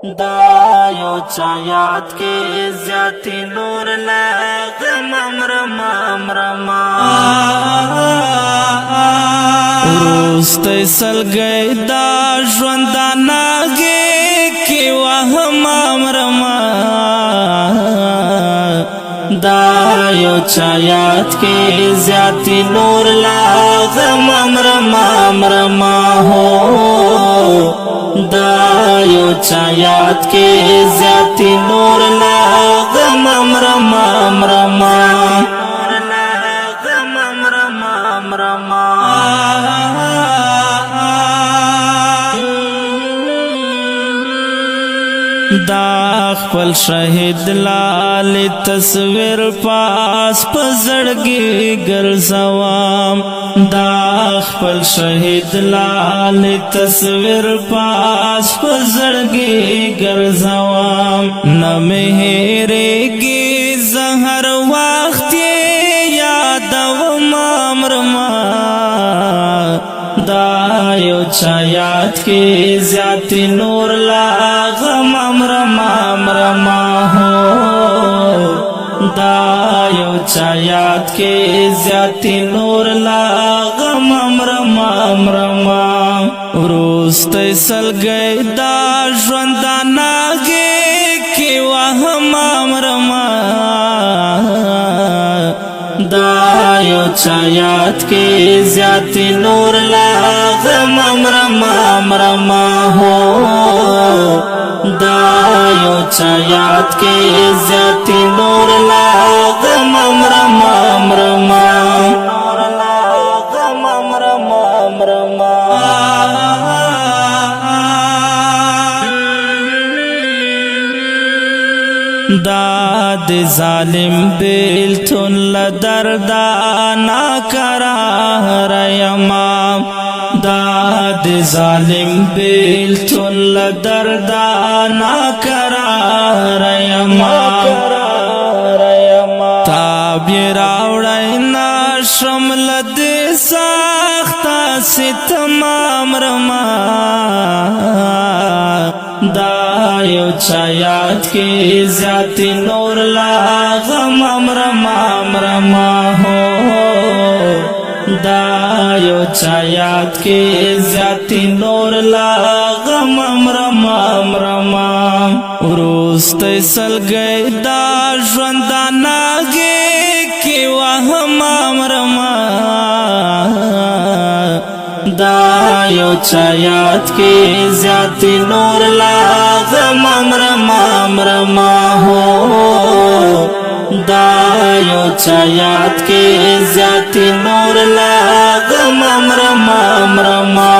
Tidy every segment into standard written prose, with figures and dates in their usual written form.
دا یو چا یاد کې زیاتی نور لغم امرما روست سلګی دا ژوندانګي کې وهم امرما دا یو چا یاد کې زیاتی نور لغم امرما هو دا یو چا یاد کې زیاتی نور لغم امرما دا خپل شهید لال تصویر پاس پزړګي ګرځوام دا خپل شهید لال تصویر پاس پزړګي ګرځوام نمهرېږي زهر وخت یادوم امرما دا یو چا یاد کې زیاتی نور لغم امرما هو دا یو چا یاد کې زیاتی نور لغم امرما وروست سلګی دا ژوندانګي کې وهم امرما دا یو چا یاد کې زیاتی نور لغم امرما هو دا یو چا یاد کې زیاتی نور لغم امرما دا د ظالم بیلتون لدردا ناکرار یما دا د ظالم بیلتون لدردا ناکرار یما تابی راوڑای ناشم لدی ساختا ستم امرما دا یو چا یاد کې زیاتی نور لغم امرما هو دا یو چا یاد کې زیاتی نور لغم امرما وروست سلګی دا ژوندانګي کې وهم امرما دا یو چا یاد کې زیاتی نور لغم امرما هو دا یو چا یاد کې زیاتی نور لغم امرما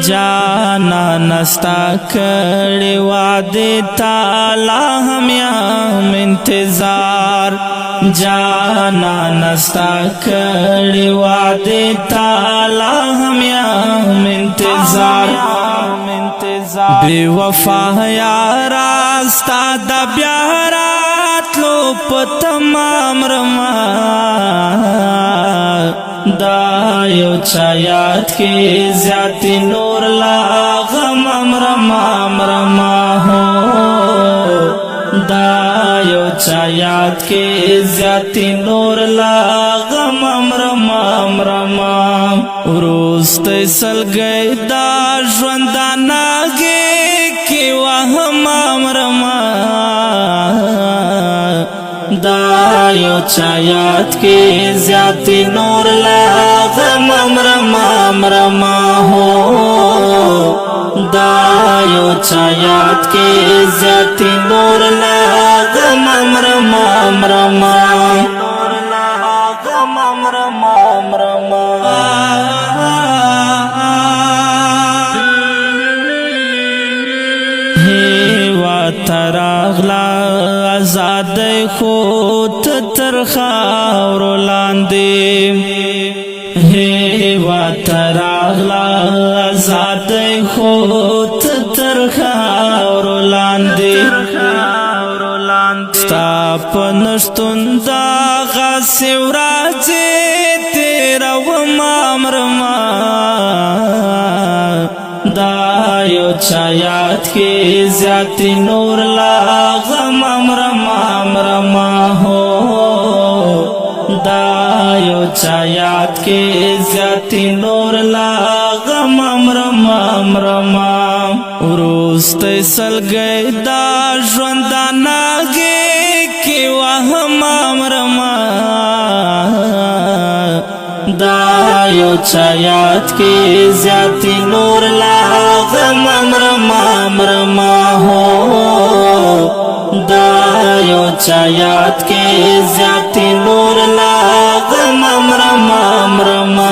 جانا نستا کړي وعده تعالی هم یم انتظار جانا نستا کړي وعده تعالی هم یم انتظار بے وفا یارا ستا د بیا راتلو په تمام رما دا یو چا یاد کې زیاتی نور لغم امرما هو دا یو چا یاد کې زیاتی نور لغم امرما وروست سلګی دا ژوندانګي کې وهم امرما دا یو چا یاد کې زیاتی نور لغم امرما هو دا یو چا یاد کې زیاتی نور لغم امرما تراغلا آزاد خود تر خاور لاندې هوا تراغلا آزاد خود تر خاور لاندې ستا پنشتون دا غسی ورځې تیروم رما دا یو چا یاد کې زیات نور لا غم رما ہو دا یو چا یاد کې زیات نور لا غم رما وروست سلګی دا ژوندانګي کې وهم رما دا یو چا یاد کې زیات نور لا غم رما ہو دا یو چا یاد کې زیات نور لا غم رما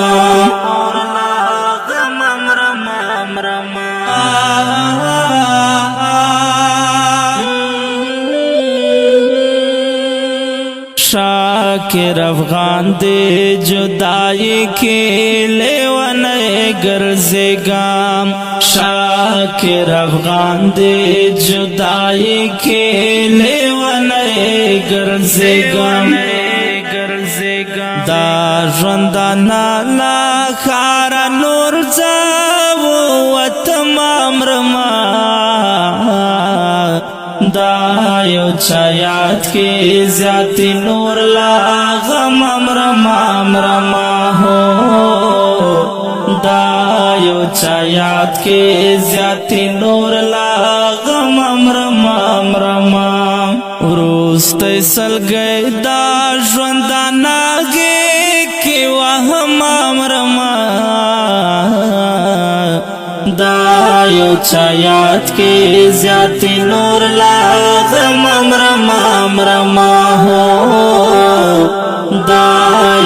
شاکر افغان دے جدائی کے لیوانے گرزگام شاکر افغان دے جدائی کے لیوانے گرزگام دا ژوندانا لا خارا نور زاو و تمام رما دا یو چا یاد کې زیات نور لا غم رما ہو دا یو چا یاد کې زیات نور لا غم رما وروست سلګی دا ژوندانګي کې وهم رما دا یو چا یاد کې زیات نور لا غم رما ہو دا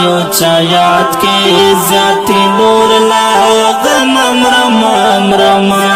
یو چا یاد کې زیات نور لا غم رما